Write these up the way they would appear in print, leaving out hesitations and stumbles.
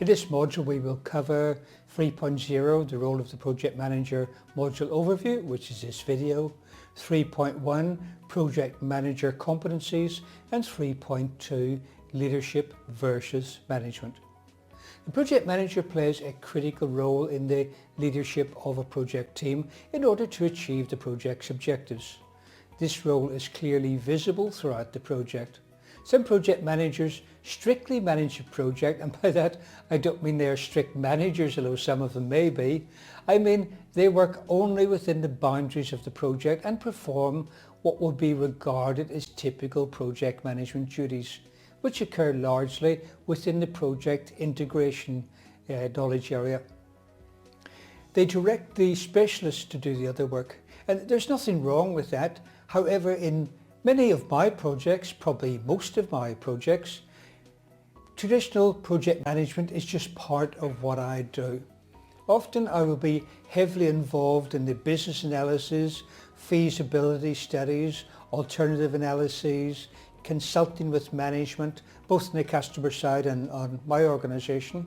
In this module we will cover 3.0, the role of the project manager module overview, which is this video, 3.1, project manager competencies, and 3.2, leadership versus management. The project manager plays a critical role in the leadership of a project team in order to achieve the project's objectives. This role is clearly visible throughout the project. Some project managers strictly manage a project, and by that I don't mean they are strict managers, although some of them may be. I mean they work only within the boundaries of the project and perform what would be regarded as typical project management duties, which occur largely within the project integration knowledge area. They direct the specialists to do the other work, and there's nothing wrong with that. However, in many of my projects, probably most of my projects, traditional project management is just part of what I do. Often I will be heavily involved in the business analysis, feasibility studies, alternative analyses, consulting with management, both on the customer side and on my organisation,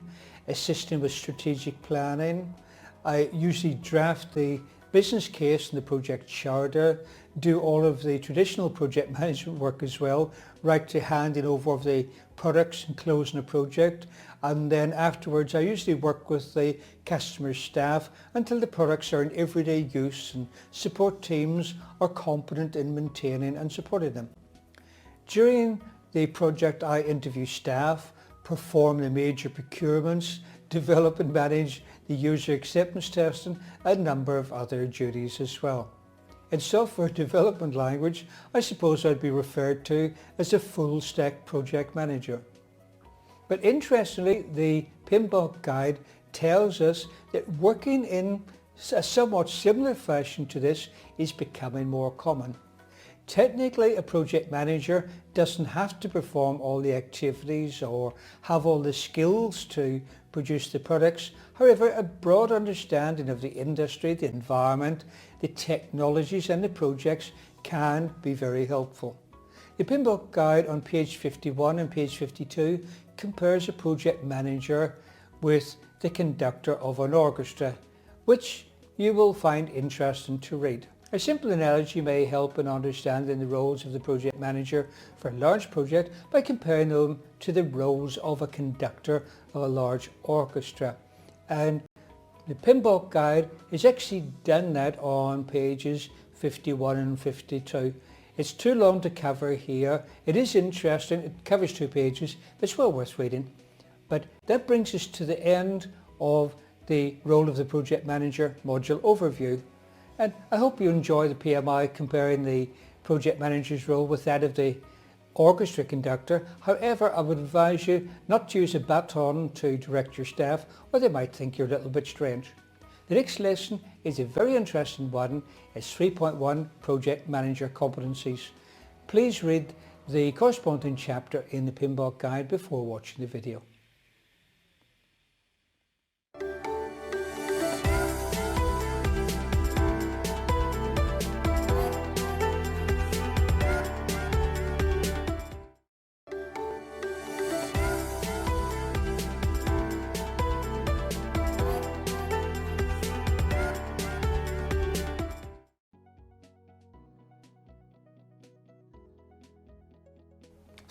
assisting with strategic planning. I usually draft the business case and the project charter, do all of the traditional project management work as well, right to handing over of the products and closing a project, and then afterwards I usually work with the customer staff until the products are in everyday use and support teams are competent in maintaining and supporting them. During the project I interview staff, perform the major procurements, develop and manage the user acceptance testing, and a number of other duties as well. In software development language, I suppose I'd be referred to as a full stack project manager. But interestingly, the PMBOK guide tells us that working in a somewhat similar fashion to this is becoming more common. Technically, a project manager doesn't have to perform all the activities or have all the skills to produce the products. However, a broad understanding of the industry, the environment, the technologies and the projects can be very helpful. The PMBOK guide on page 51 and page 52 compares a project manager with the conductor of an orchestra, which you will find interesting to read. A simple analogy may help in understanding the roles of the project manager for a large project by comparing them to the roles of a conductor of a large orchestra. And the PMBOK guide has actually done that on pages 51 and 52. It's too long to cover here. It is interesting, it covers 2 pages, but it's well worth reading. But that brings us to the end of the role of the project manager module overview. And I hope you enjoy the PMI comparing the project manager's role with that of the orchestra conductor. However, I would advise you not to use a baton to direct your staff, or they might think you're a little bit strange. The next lesson is a very interesting one. It's 3.1, project manager competencies. Please read the corresponding chapter in the PMBOK guide before watching the video.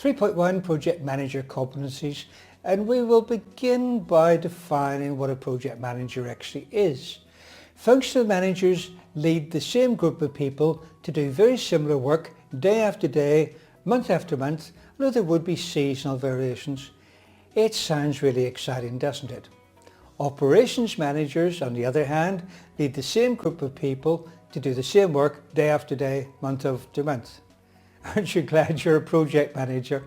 .1 Project Manager Competencies, and we will begin by defining what a project manager actually is. Functional managers lead the same group of people to do very similar work day after day, month after month, although there would be seasonal variations. It sounds really exciting, doesn't it? Operations managers, on the other hand, lead the same group of people to do the same work day after day, month after month. Aren't you glad you're a project manager?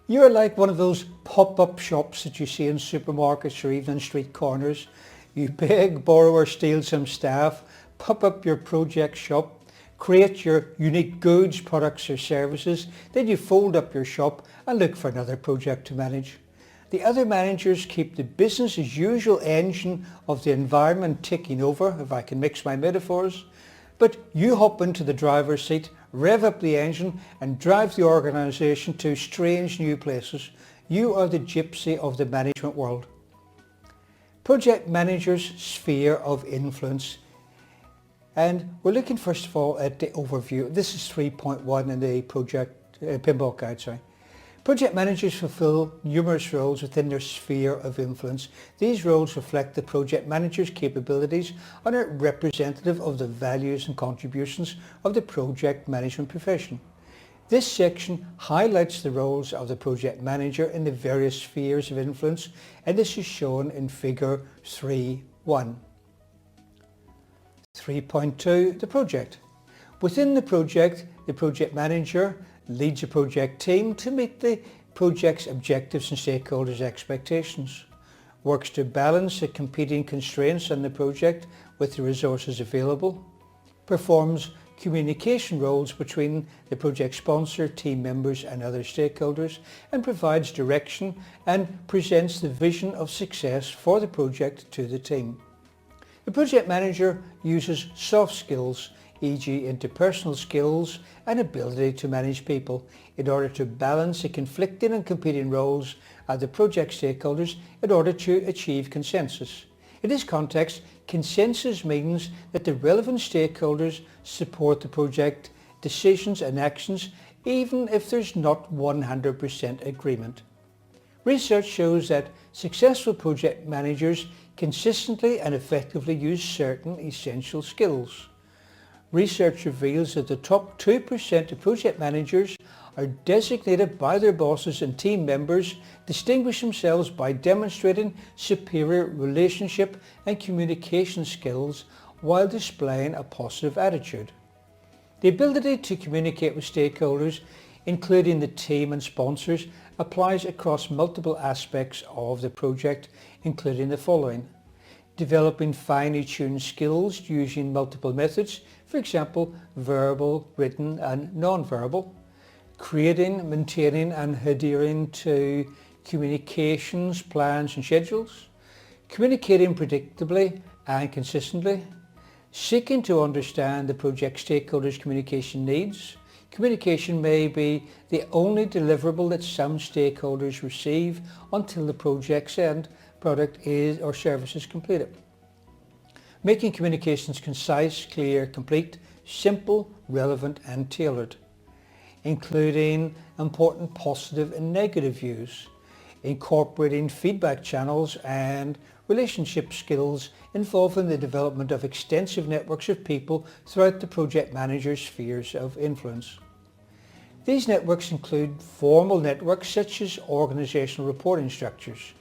You're like one of those pop-up shops that you see in supermarkets or even on street corners. You beg, borrow or steal some staff, pop up your project shop, create your unique goods, products or services, then you fold up your shop and look for another project to manage. The other managers keep the business as usual engine of the environment ticking over, if I can mix my metaphors, but you hop into the driver's seat, rev up the engine and drive the organisation to strange new places. You are the gypsy of the management world. Project manager's sphere of influence. And we're looking first of all at the overview. This is 3.1 in the PMBOK guide. Project managers fulfill numerous roles within their sphere of influence. These roles reflect the project manager's capabilities and are representative of the values and contributions of the project management profession. This section highlights the roles of the project manager in the various spheres of influence, and this is shown in figure 3.1. 3.2, the project. Within the project manager leads a project team to meet the project's objectives and stakeholders' expectations, works to balance the competing constraints on the project with the resources available, performs communication roles between the project sponsor, team members and other stakeholders, and provides direction and presents the vision of success for the project to the team. The project manager uses soft skills, e.g. interpersonal skills and ability to manage people, in order to balance the conflicting and competing roles of the project stakeholders in order to achieve consensus. In this context, consensus means that the relevant stakeholders support the project decisions and actions even if there's not 100% agreement. Research shows that successful project managers consistently and effectively use certain essential skills. Research reveals that the top 2% of project managers are designated by their bosses and team members distinguish themselves by demonstrating superior relationship and communication skills while displaying a positive attitude. The ability to communicate with stakeholders, including the team and sponsors, applies across multiple aspects of the project, including the following: developing finely tuned skills using multiple methods, for example, verbal, written and non-verbal; creating, maintaining and adhering to communications plans and schedules; communicating predictably and consistently; seeking to understand the project stakeholders' communication needs. Communication may be the only deliverable that some stakeholders receive until the project's end product is or service is completed. Making communications concise, clear, complete, simple, relevant and tailored. Including important positive and negative views. Incorporating feedback channels and relationship skills involving the development of extensive networks of people throughout the project manager's spheres of influence. These networks include formal networks such as organizational reporting structures.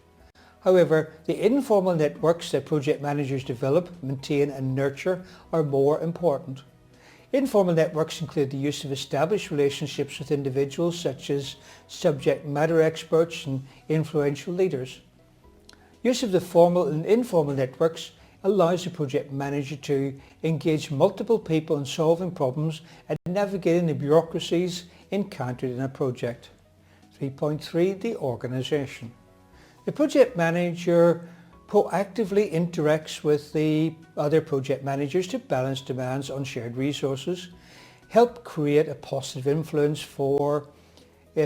However, the informal networks that project managers develop, maintain and nurture are more important. Informal networks include the use of established relationships with individuals such as subject matter experts and influential leaders. Use of the formal and informal networks allows the project manager to engage multiple people in solving problems and navigating the bureaucracies encountered in a project. 3.3, the organization. The project manager proactively interacts with the other project managers to balance demands on shared resources, help create a positive influence for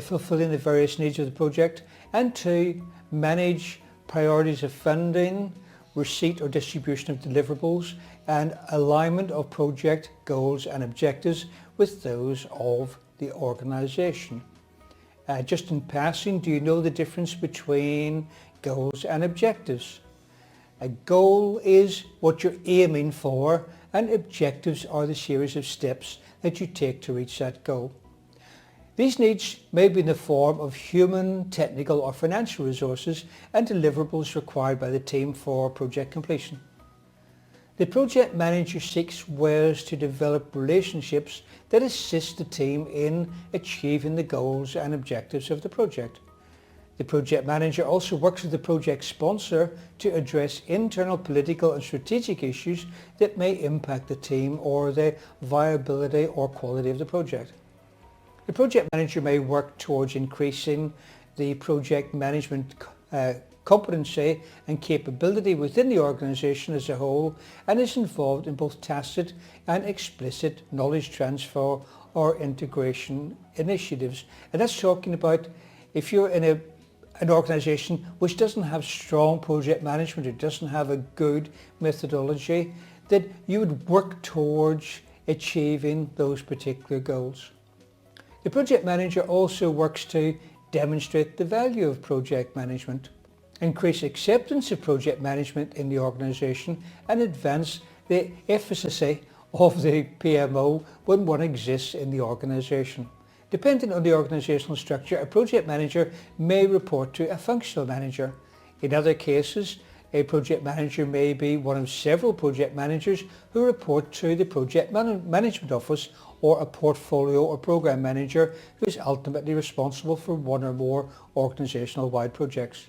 fulfilling the various needs of the project, and to manage priorities of funding, receipt or distribution of deliverables, and alignment of project goals and objectives with those of the organization. Just in passing, do you know the difference between goals and objectives? A goal is what you're aiming for, and objectives are the series of steps that you take to reach that goal. These needs may be in the form of human, technical or financial resources and deliverables required by the team for project completion. The project manager seeks ways to develop relationships that assist the team in achieving the goals and objectives of the project. The project manager also works with the project sponsor to address internal political and strategic issues that may impact the team or the viability or quality of the project. The project manager may work towards increasing the project management competency and capability within the organization as a whole, and is involved in both tacit and explicit knowledge transfer or integration initiatives. And that's talking about if you're in an organisation which doesn't have strong project management, it doesn't have a good methodology, that you would work towards achieving those particular goals. The project manager also works to demonstrate the value of project management, increase acceptance of project management in the organisation, and advance the efficacy of the PMO when one exists in the organisation. Depending on the organisational structure, a project manager may report to a functional manager. In other cases, a project manager may be one of several project managers who report to the project management office, or a portfolio or program manager who is ultimately responsible for one or more organisational wide projects.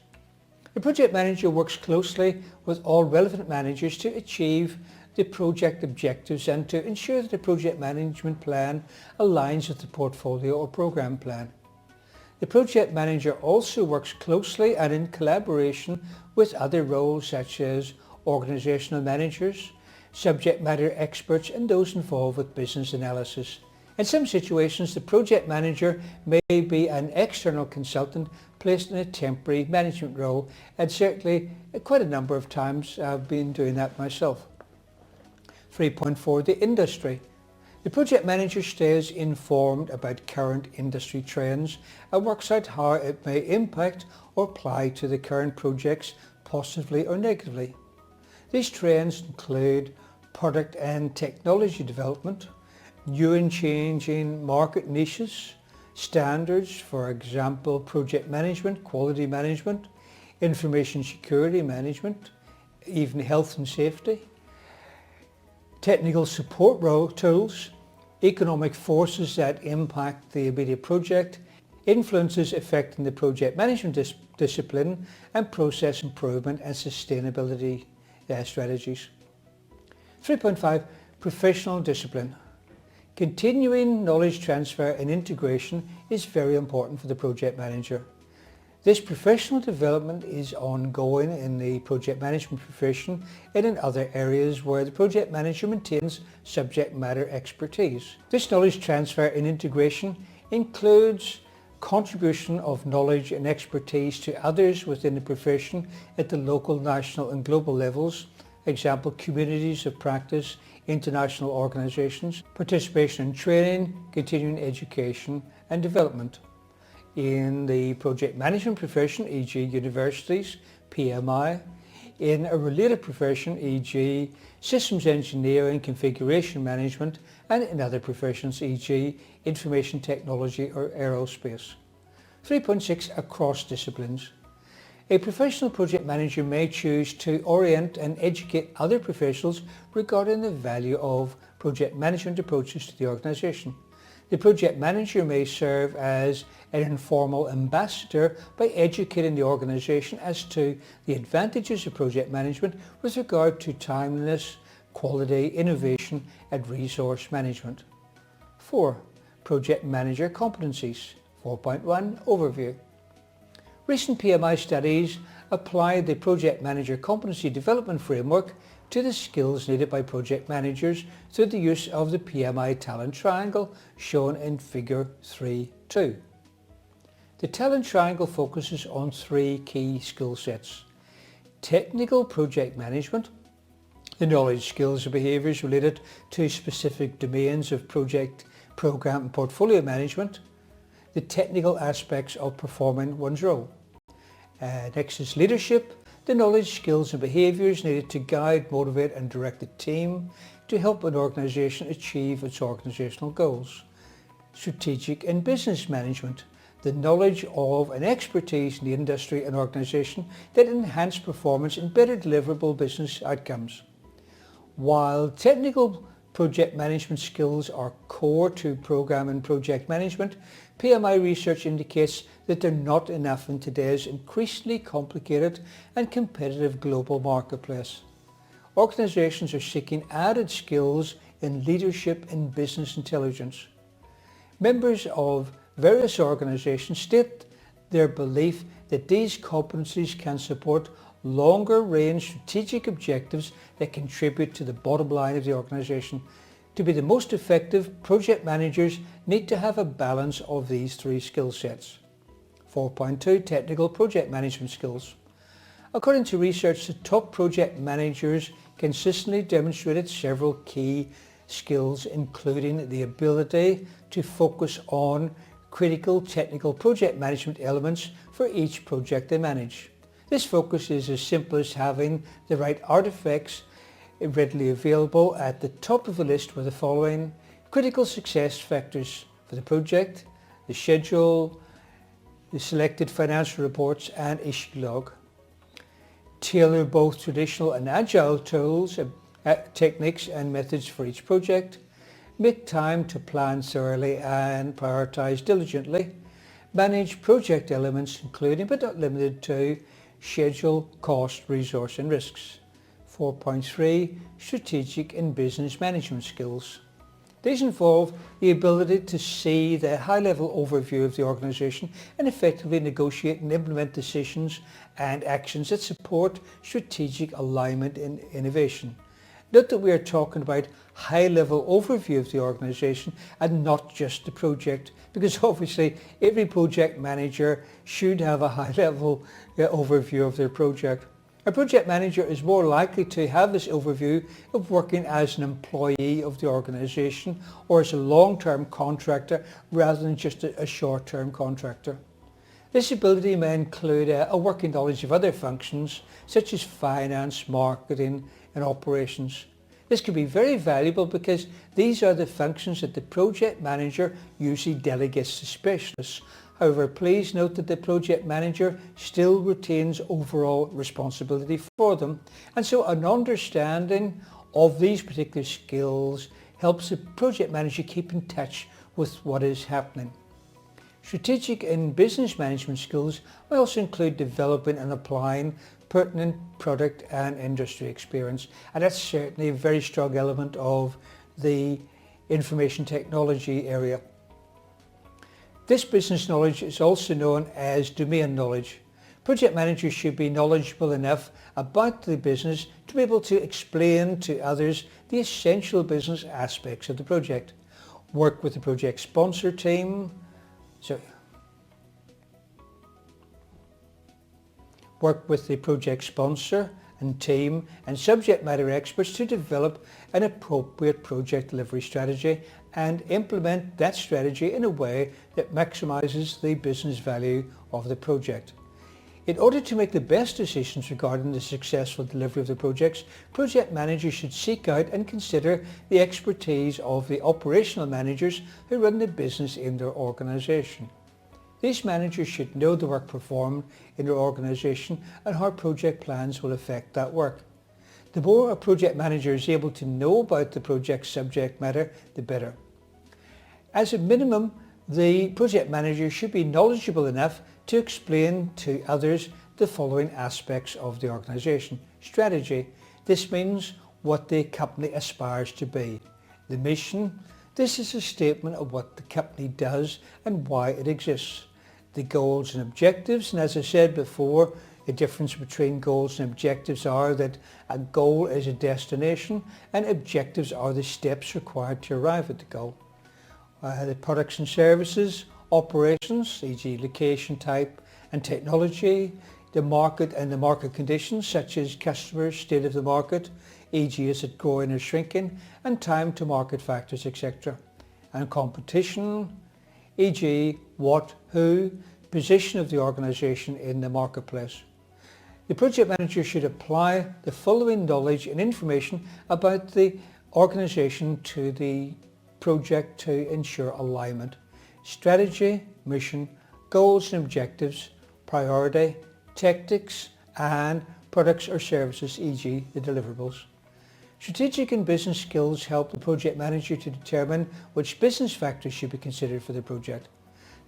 The project manager works closely with all relevant managers to achieve the project objectives and to ensure that the project management plan aligns with the portfolio or program plan. The project manager also works closely and in collaboration with other roles such as organisational managers, subject matter experts, and those involved with business analysis. In some situations, the project manager may be an external consultant placed in a temporary management role, and certainly quite a number of times I've been doing that myself. 3.4. The industry. The project manager stays informed about current industry trends and works out how it may impact or apply to the current projects positively or negatively. These trends include product and technology development, new and changing market niches, standards, for example, project management, quality management, information security management, even health and safety, technical support tools, economic forces that impact the immediate project, influences affecting the project management discipline, and process improvement and sustainability strategies. 3.5. Professional discipline. Continuing knowledge transfer and integration is very important for the project manager. This professional development is ongoing in the project management profession and in other areas where the project manager maintains subject matter expertise. This knowledge transfer and integration includes contribution of knowledge and expertise to others within the profession at the local, national and global levels, example communities of practice, international organisations, participation in training, continuing education and development. In the project management profession, e.g. universities, PMI, in a related profession, e.g. systems engineering, configuration management, and in other professions, e.g. information technology or aerospace. 3.6. Across disciplines. A professional project manager may choose to orient and educate other professionals regarding the value of project management approaches to the organisation. The project manager may serve as an informal ambassador by educating the organisation as to the advantages of project management with regard to timeliness, quality, innovation and resource management. 4. Project manager competencies. 4.1. Overview. Recent PMI studies apply the project manager competency development framework to the skills needed by project managers through the use of the PMI talent triangle shown in figure 3.2. The talent triangle focuses on 3 key skill sets: technical project management, the knowledge, skills and behaviours related to specific domains of project, program and portfolio management, the technical aspects of performing one's role. Next is leadership, the knowledge, skills and behaviours needed to guide, motivate and direct the team to help an organisation achieve its organisational goals. Strategic and business management, the knowledge of and expertise in the industry and organisation that enhance performance and better deliverable business outcomes. While technical project management skills are core to program and project management, PMI research indicates that they're not enough in today's increasingly complicated and competitive global marketplace. Organisations are seeking added skills in leadership and business intelligence. Members of various organisations state their belief that these competencies can support longer range strategic objectives that contribute to the bottom line of the organisation. To be the most effective, project managers need to have a balance of these 3 skill sets. 4.2 Technical Project Management Skills. According to research, the top project managers consistently demonstrated several key skills, including the ability to focus on critical technical project management elements for each project they manage. This focus is as simple as having the right artifacts readily available. At the top of the list were the following: critical success factors for the project, the schedule, the selected financial reports and issue log. Tailor both traditional and agile tools, techniques and methods for each project. Make time to plan thoroughly and prioritize diligently. Manage project elements including but not limited to schedule, cost, resource and risks. 4.3 Strategic and Business Management Skills. These involve the ability to see the high-level overview of the organisation and effectively negotiate and implement decisions and actions that support strategic alignment and innovation. Note that we are talking about high-level overview of the organisation and not just the project, because obviously every project manager should have a high-level overview of their project. A project manager is more likely to have this overview of working as an employee of the organisation or as a long-term contractor rather than just a short-term contractor. This ability may include a working knowledge of other functions such as finance, marketing and operations. This can be very valuable because these are the functions that the project manager usually delegates to specialists. However, please note that the project manager still retains overall responsibility for them, and so an understanding of these particular skills helps the project manager keep in touch with what is happening. Strategic and business management skills may also include developing and applying pertinent product and industry experience, and that's certainly a very strong element of the information technology area. This business knowledge is also known as domain knowledge. Project managers should be knowledgeable enough about the business to be able to explain to others the essential business aspects of the project. Work with the project sponsor team. Work with the project sponsor and team and subject matter experts to develop an appropriate project delivery strategy and implement that strategy in a way that maximizes the business value of the project. In order to make the best decisions regarding the successful delivery of the projects, project managers should seek out and consider the expertise of the operational managers who run the business in their organization. These managers should know the work performed in their organisation and how project plans will affect that work. The more a project manager is able to know about the project's subject matter, the better. As a minimum, the project manager should be knowledgeable enough to explain to others the following aspects of the organisation. Strategy. This means what the company aspires to be. The mission. This is a statement of what the company does and why it exists. The goals and objectives, and as I said before, the difference between goals and objectives are that a goal is a destination and objectives are the steps required to arrive at the goal. The products and services, operations, e.g. location type and technology, the market and the market conditions such as customers, state of the market, e.g. is it growing or shrinking, and time to market factors, etc. And competition, e.g. what, who, position of the organisation in the marketplace. The project manager should apply the following knowledge and information about the organisation to the project to ensure alignment. Strategy, mission, goals and objectives, priority, tactics and products or services, e.g. the deliverables. Strategic and business skills help the project manager to determine which business factors should be considered for the project.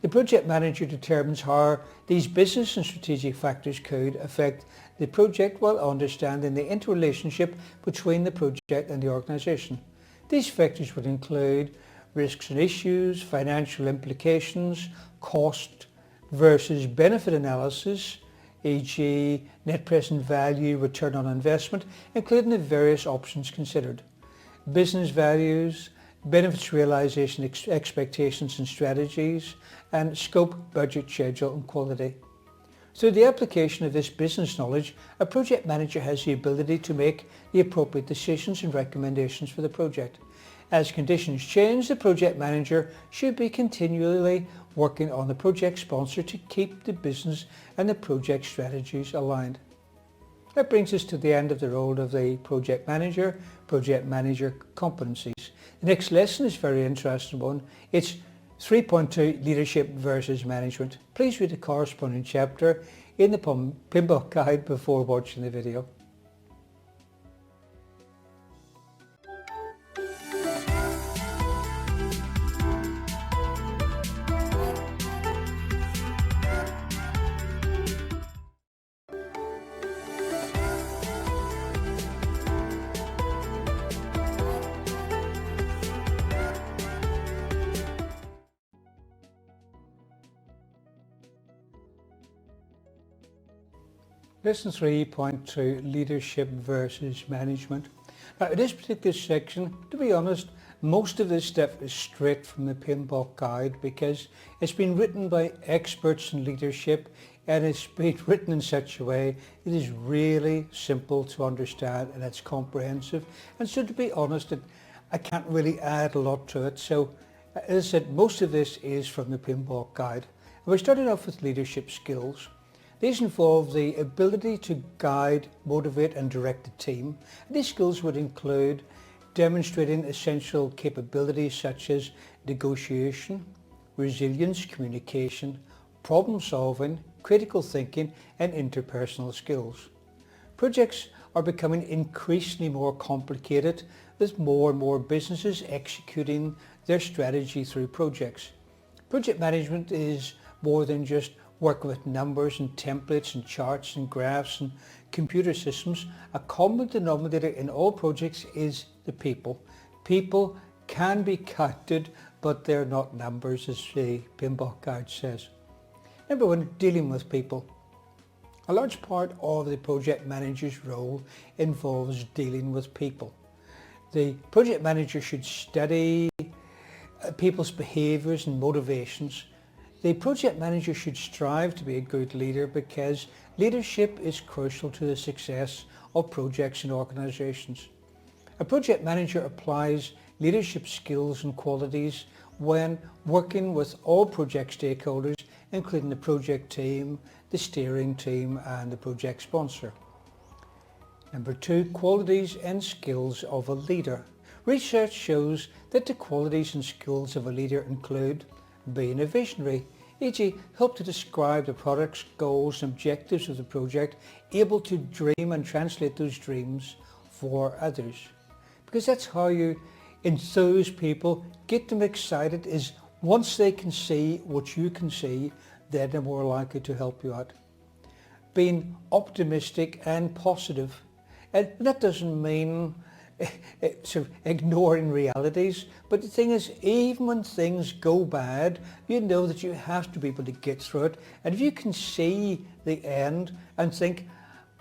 The project manager determines how these business and strategic factors could affect the project while understanding the interrelationship between the project and the organisation. These factors would include risks and issues, financial implications, cost versus benefit analysis, e.g. net present value, return on investment, including the various options considered. Business values, benefits realization expectations and strategies, and scope, budget, schedule and quality. Through the application of this business knowledge, a project manager has the ability to make the appropriate decisions and recommendations for the project. As conditions change, the project manager should be continually working on the project sponsor to keep the business and the project strategies aligned. That brings us to the end of the role of the project manager competencies. The next lesson is a very interesting one. It's 3.2 Leadership versus Management. Please read the corresponding chapter in the PMBOK guide before watching the video. Lesson 3.2 Leadership versus Management. Now in this particular section, to be honest, most of this stuff is straight from the PMBOK guide because it's been written by experts in leadership and it's been written in such a way it is really simple to understand and it's comprehensive. And so to be honest, I can't really add a lot to it. So as I said, most of this is from the PMBOK guide. And we're starting off with leadership skills. These involve the ability to guide, motivate and direct a team. These skills would include demonstrating essential capabilities such as negotiation, resilience, communication, problem solving, critical thinking and interpersonal skills. Projects are becoming increasingly more complicated with more and more businesses executing their strategy through projects. Project management is more than just working with numbers and templates and charts and graphs and computer systems. A common denominator in all projects is the people. People can be counted, but they're not numbers, as the PMBOK guide says. Number one, dealing with people. A large part of the project manager's role involves dealing with people. The project manager should study people's behaviours and motivations. The project manager should strive to be a good leader because leadership is crucial to the success of projects and organisations. A project manager applies leadership skills and qualities when working with all project stakeholders, including the project team, the steering team and the project sponsor. Number two, qualities and skills of a leader. Research shows that the qualities and skills of a leader include being a visionary, e.g. help to describe the products, goals and objectives of the project, able to dream and translate those dreams for others. Because that's how you enthuse people, get them excited, is once they can see what you can see, then they're more likely to help you out. Being optimistic and positive. And that doesn't mean sort of ignoring realities, but the thing is, even when things go bad, you know that you have to be able to get through it. And if you can see the end and think,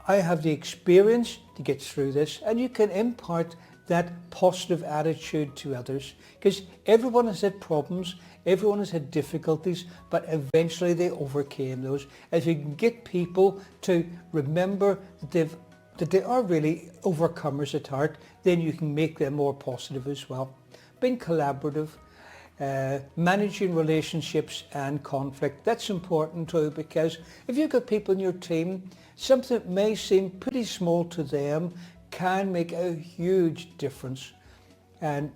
I have the experience to get through this, and you can impart that positive attitude to others, because everyone has had problems, everyone has had difficulties, but eventually they overcame those. If you can get people to remember that they are really overcomers at heart, then you can make them more positive as well. Being collaborative, managing relationships and conflict, that's important too, because if you've got people in your team, something that may seem pretty small to them can make a huge difference. And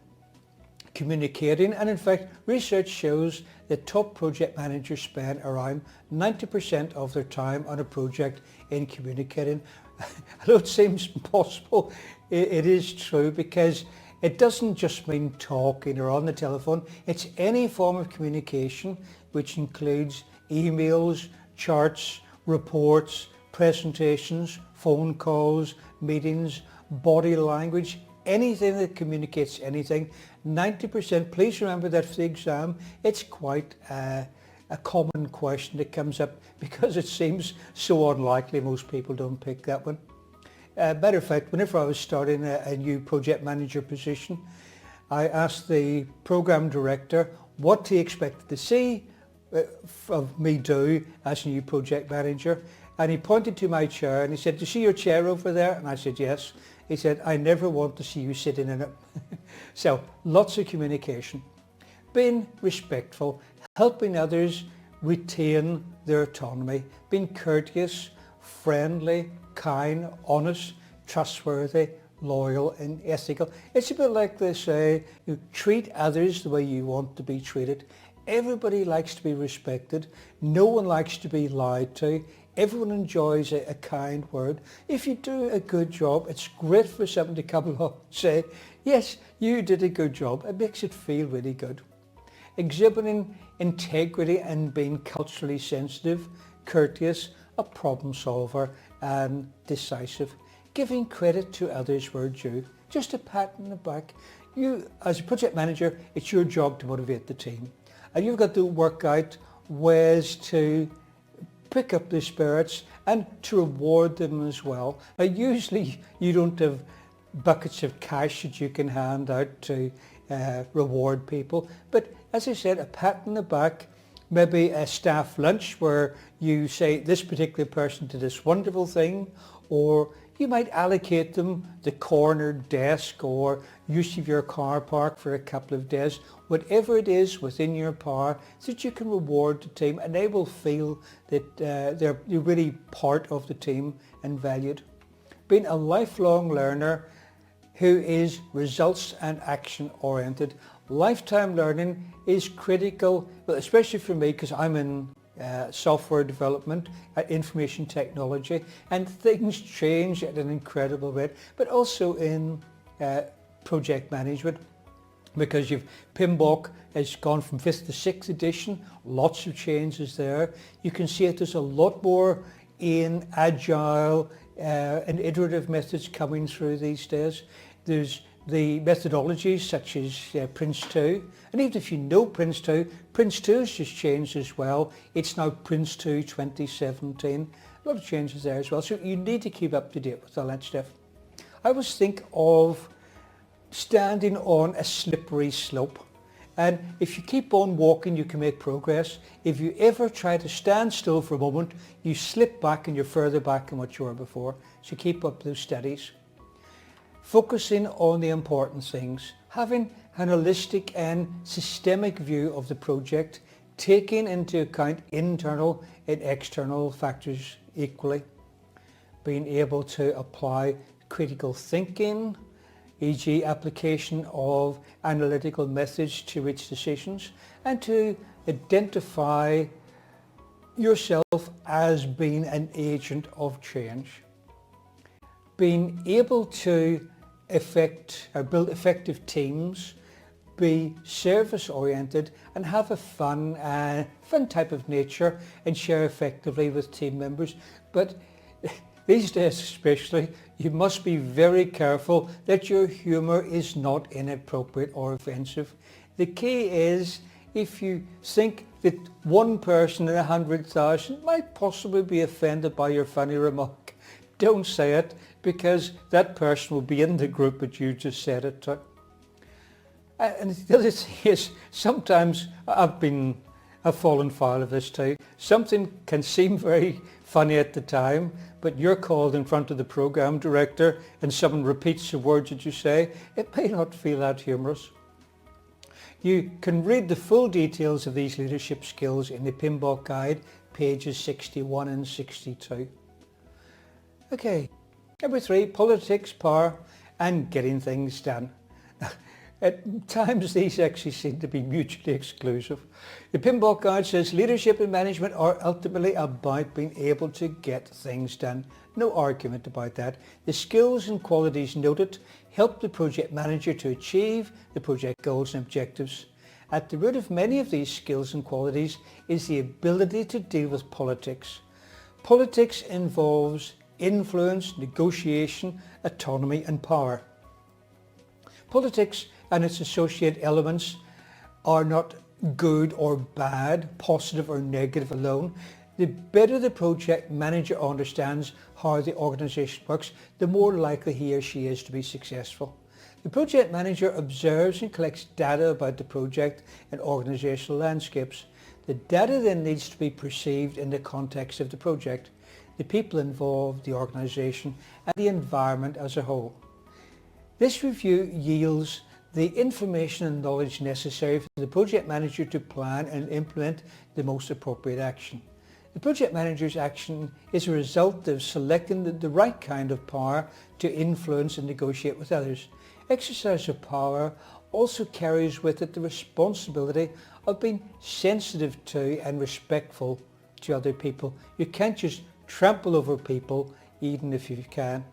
communicating, and in fact research shows that top project managers spend around 90% of their time on a project in communicating. I know it seems impossible, it is true, because it doesn't just mean talking or on the telephone, it's any form of communication which includes emails, charts, reports, presentations, phone calls, meetings, body language, anything that communicates anything. 90%, please remember that for the exam, it's quite a common question that comes up because it seems so unlikely most people don't pick that one. Matter of fact, whenever I was starting a new project manager position, I asked the program director what he expected to see of me do as a new project manager. And he pointed to my chair and he said, "Do you see your chair over there?" And I said, "Yes." He said, "I never want to see you sitting in it." So lots of communication, being respectful, helping others retain their autonomy, being courteous, friendly, kind, honest, trustworthy, loyal and ethical. It's a bit like they say, you treat others the way you want to be treated. Everybody likes to be respected. No one likes to be lied to. Everyone enjoys a kind word. If you do a good job, it's great for someone to come along and say, "Yes, you did a good job." It makes it feel really good. Exhibiting integrity and being culturally sensitive, courteous, a problem solver and decisive. Giving credit to others where due. Just a pat on the back. You, as a project manager, it's your job to motivate the team. And you've got to work out ways to pick up the spirits and to reward them as well. Now, usually you don't have buckets of cash that you can hand out to reward people. But as I said, a pat on the back, maybe a staff lunch where you say this particular person did this wonderful thing, or you might allocate them the corner desk or use of your car park for a couple of days, whatever it is within your power, so that you can reward the team and they will feel that you're really part of the team and valued. Being a lifelong learner who is results and action oriented. Lifetime learning is critical, well, especially for me because I'm in software development, information technology, and things change at an incredible rate, but also in project management, because PMBOK has gone from 5th to 6th edition, lots of changes there. You can see it, there's a lot more in agile and iterative methods coming through these days. There's the methodologies such as Prince2, and even if you know Prince2, Prince2 has just changed as well. It's now Prince2 2017. A lot of changes there as well, so you need to keep up to date with all that stuff. I always think of standing on a slippery slope, and if you keep on walking you can make progress. If you ever try to stand still for a moment, you slip back and you're further back than what you were before, so keep up those studies. Focusing on the important things, having an holistic and systemic view of the project, taking into account internal and external factors equally, being able to apply critical thinking, e.g. application of analytical methods to reach decisions, and to identify yourself as being an agent of change. Being able to build effective teams, be service oriented and have a fun type of nature and share effectively with team members. But these days especially, you must be very careful that your humour is not inappropriate or offensive. The key is, if you think that one person in 100,000 might possibly be offended by your funny remark, don't say it, because that person will be in the group that you just said it to. And the other thing is, sometimes I've fallen foul of this too. Something can seem very funny at the time, but you're called in front of the program director and someone repeats the words that you say, it may not feel that humorous. You can read the full details of these leadership skills in the PMBOK guide, pages 61 and 62. Okay, number 3, politics, power and getting things done. At times these actually seem to be mutually exclusive. The PMBOK guide says leadership and management are ultimately about being able to get things done. No argument about that. The skills and qualities noted help the project manager to achieve the project goals and objectives. At the root of many of these skills and qualities is the ability to deal with politics. Politics involves influence, negotiation, autonomy and power. Politics and its associated elements are not good or bad, positive or negative alone. The better the project manager understands how the organisation works, the more likely he or she is to be successful. The project manager observes and collects data about the project and organisational landscapes. The data then needs to be perceived in the context of the project, the people involved, the organisation and the environment as a whole. This review yields the information and knowledge necessary for the project manager to plan and implement the most appropriate action. The project manager's action is a result of selecting the right kind of power to influence and negotiate with others. Exercise of power also carries with it the responsibility of being sensitive to and respectful to other people. You can't just trample over people even if you can.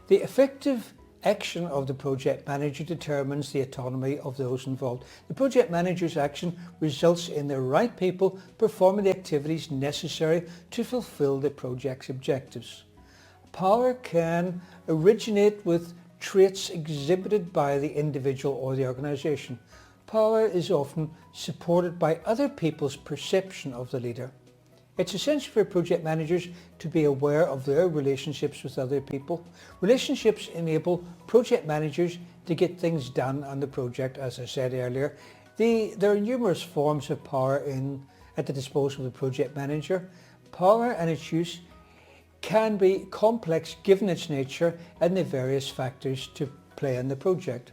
The effective action of the project manager determines the autonomy of those involved. The project manager's action results in the right people performing the activities necessary to fulfill the project's objectives. Power can originate with traits exhibited by the individual or the organisation. Power is often supported by other people's perception of the leader. It's essential for project managers to be aware of their relationships with other people. Relationships enable project managers to get things done on the project, as I said earlier. There are numerous forms of power at the disposal of the project manager. Power and its use can be complex given its nature and the various factors to play in the project.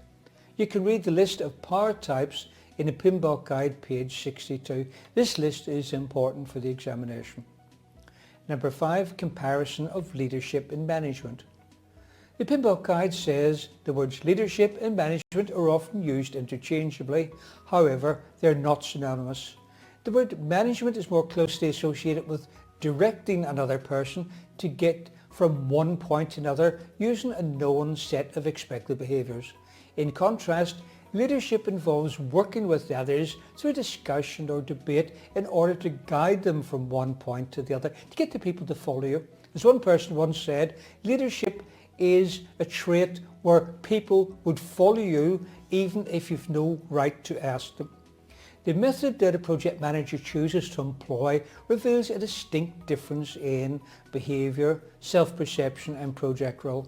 You can read the list of power types in the PMBOK guide, page 62. This list is important for the examination. Number 5, comparison of leadership and management. The PMBOK guide says the words leadership and management are often used interchangeably, however they're not synonymous. The word management is more closely associated with directing another person to get from one point to another using a known set of expected behaviours. In contrast, leadership involves working with the others through discussion or debate in order to guide them from one point to the other, to get the people to follow you. As one person once said, leadership is a trait where people would follow you even if you've no right to ask them. The method that a project manager chooses to employ reveals a distinct difference in behaviour, self-perception and project role.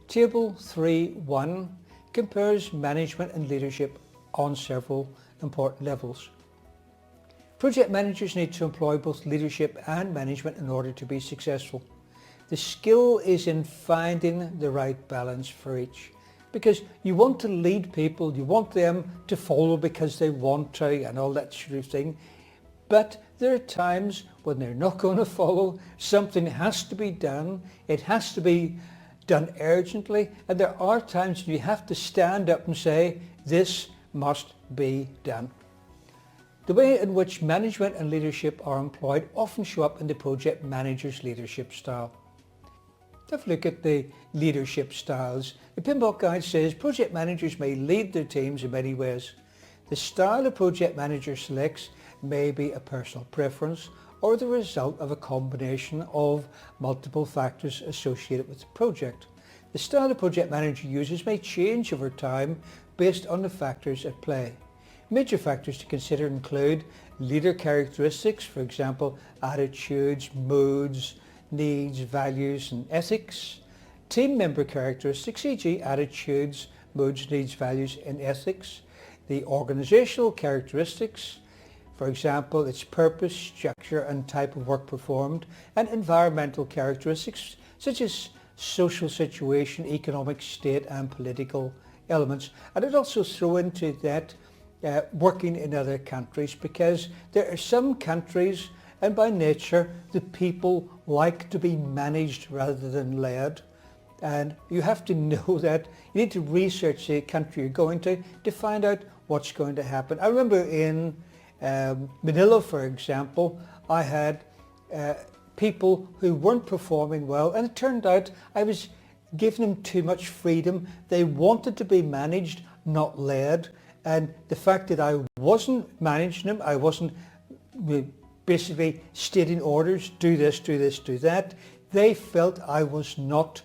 Table 3.1 compares management and leadership on several important levels. Project managers need to employ both leadership and management in order to be successful. The skill is in finding the right balance for each, because you want to lead people, you want them to follow because they want to and all that sort of thing, but there are times when they're not going to follow. Something has to be done, it has to be done urgently, and there are times when you have to stand up and say, this must be done. The way in which management and leadership are employed often show up in the project manager's leadership style. Have a look at the leadership styles. The PMBOK guide says project managers may lead their teams in many ways. The style a project manager selects may be a personal preference or the result of a combination of multiple factors associated with the project. The style the project manager uses may change over time based on the factors at play. Major factors to consider include leader characteristics, for example, attitudes, moods, needs, values and ethics. Team member characteristics, e.g. attitudes, moods, needs, values and ethics. The organisational characteristics, for example, its purpose, structure and type of work performed, and environmental characteristics such as social situation, economic state and political elements. And I'd also throw into that working in other countries, because there are some countries, and by nature, the people like to be managed rather than led. And you have to know that. You need to research the country you're going to find out what's going to happen. I remember in Manila, for example, I had people who weren't performing well, and it turned out I was giving them too much freedom. They wanted to be managed, not led. And the fact that I wasn't managing them, I wasn't basically stating orders, do this, do this, do that, they felt I was not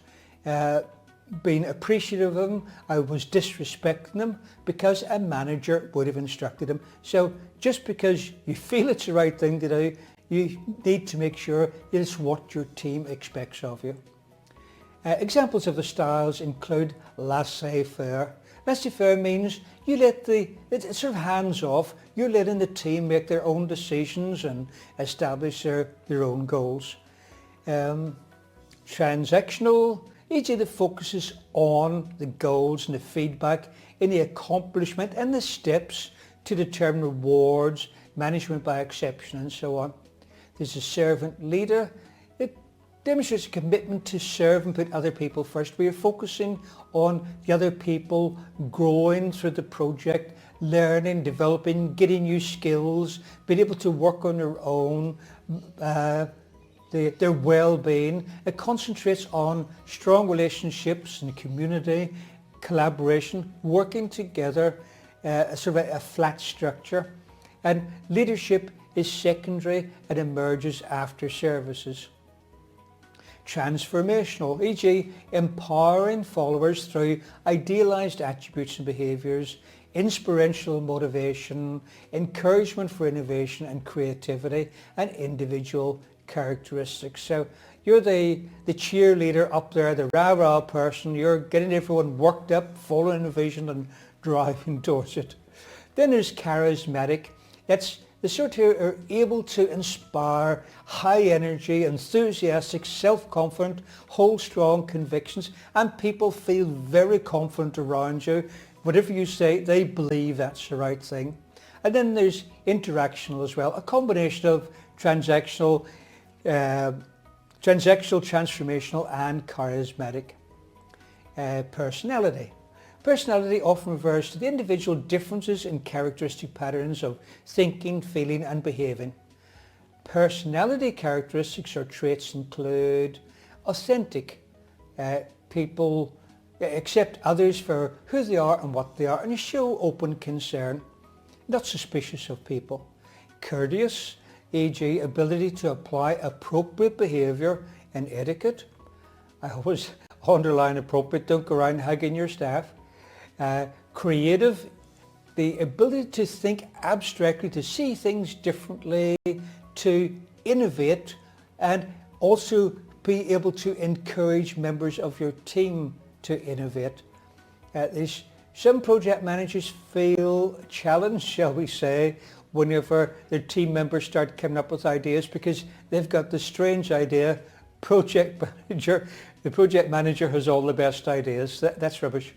being appreciative of them, I was disrespecting them because a manager would have instructed them. So just because you feel it's the right thing to do, you need to make sure it's what your team expects of you. Examples of the styles include laissez-faire. Laissez-faire means you it's sort of hands off. You're letting the team make their own decisions and establish their own goals. Transactional, e.g. that focuses on the goals and the feedback in the accomplishment and the steps to determine rewards, management by exception and so on. There's a servant leader. It demonstrates a commitment to serve and put other people first. We are focusing on the other people growing through the project, learning, developing, getting new skills, being able to work on their own, their well-being. It concentrates on strong relationships in the community, collaboration, working together, sort of a flat structure. And leadership is secondary and emerges after services. Transformational, e.g. empowering followers through idealized attributes and behaviors, inspirational motivation, encouragement for innovation and creativity, and individual characteristics. So you're the cheerleader up there, the rah-rah person. You're getting everyone worked up, following the vision and driving towards it. Then there's charismatic. That's the sort who are able to inspire high energy, enthusiastic, self-confident, hold strong convictions, and people feel very confident around you. Whatever you say, they believe that's the right thing. And then there's interactional as well, a combination of transactional, transformational and charismatic. Personality. Personality often refers to the individual differences in characteristic patterns of thinking, feeling and behaving. Personality characteristics or traits include authentic. People accept others for who they are and what they are and show open concern, not suspicious of people. Courteous, e.g. ability to apply appropriate behaviour and etiquette. I always underline appropriate, don't go around hugging your staff. Creative, the ability to think abstractly, to see things differently, to innovate, and also be able to encourage members of your team to innovate. Some project managers feel challenged, shall we say, whenever their team members start coming up with ideas because they've got the strange idea, the project manager has all the best ideas. That's rubbish.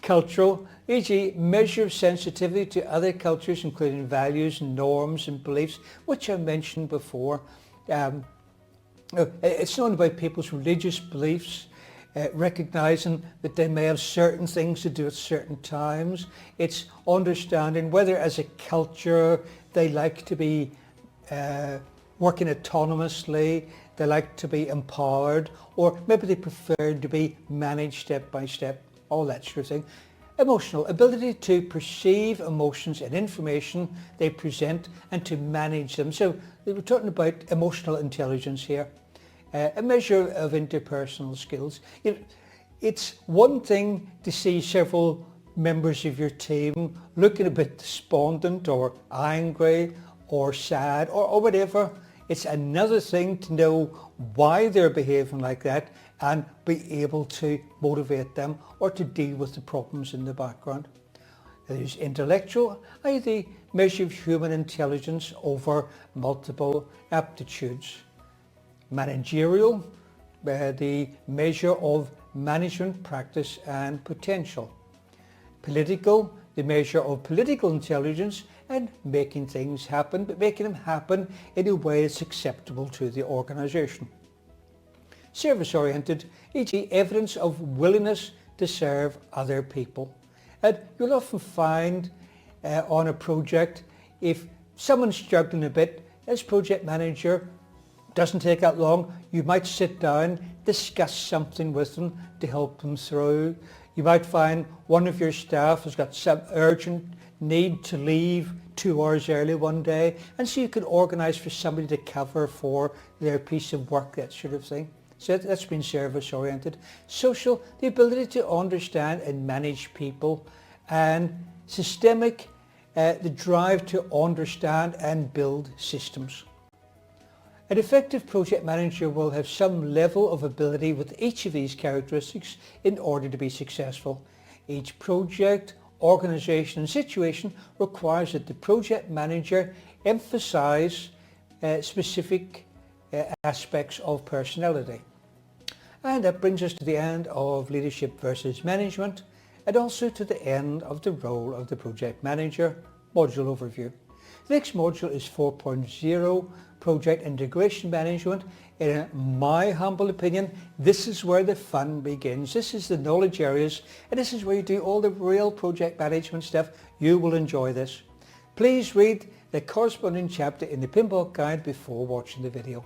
Cultural, e.g. measure of sensitivity to other cultures, including values, norms and beliefs, which I mentioned before. It's not about people's religious beliefs, recognizing that they may have certain things to do at certain times. It's understanding whether as a culture they like to be working autonomously, they like to be empowered, or maybe they prefer to be managed step by step. All that sort of thing. Emotional, ability to perceive emotions and information they present and to manage them. So we're talking about emotional intelligence here. A measure of interpersonal skills. It's one thing to see several members of your team looking a bit despondent or angry or sad or whatever. It's another thing to know why they're behaving like that and be able to motivate them or to deal with the problems in the background. There's intellectual, the measure of human intelligence over multiple aptitudes. Managerial, the measure of management practice and potential. Political, the measure of political intelligence and making things happen, but making them happen in a way that's acceptable to the organisation. Service-oriented, e.g. evidence of willingness to serve other people. And you'll often find on a project, if someone's struggling a bit, as project manager, doesn't take that long, you might sit down, discuss something with them to help them through. You might find one of your staff has got some urgent need to leave 2 hours early one day, and so you can organise for somebody to cover for their piece of work, that sort of thing. So that's been service oriented. Social, the ability to understand and manage people. And systemic, the drive to understand and build systems. An effective project manager will have some level of ability with each of these characteristics in order to be successful. Each project, organisation and situation requires that the project manager emphasise specific aspects of personality. And that brings us to the end of leadership versus management, and also to the end of the role of the project manager module overview. The next module is 4.0, project integration management. In my humble opinion, this is where the fun begins. This is the knowledge areas, and this is where you do all the real project management stuff. You will enjoy this. Please read the corresponding chapter in the PMBOK guide before watching the video.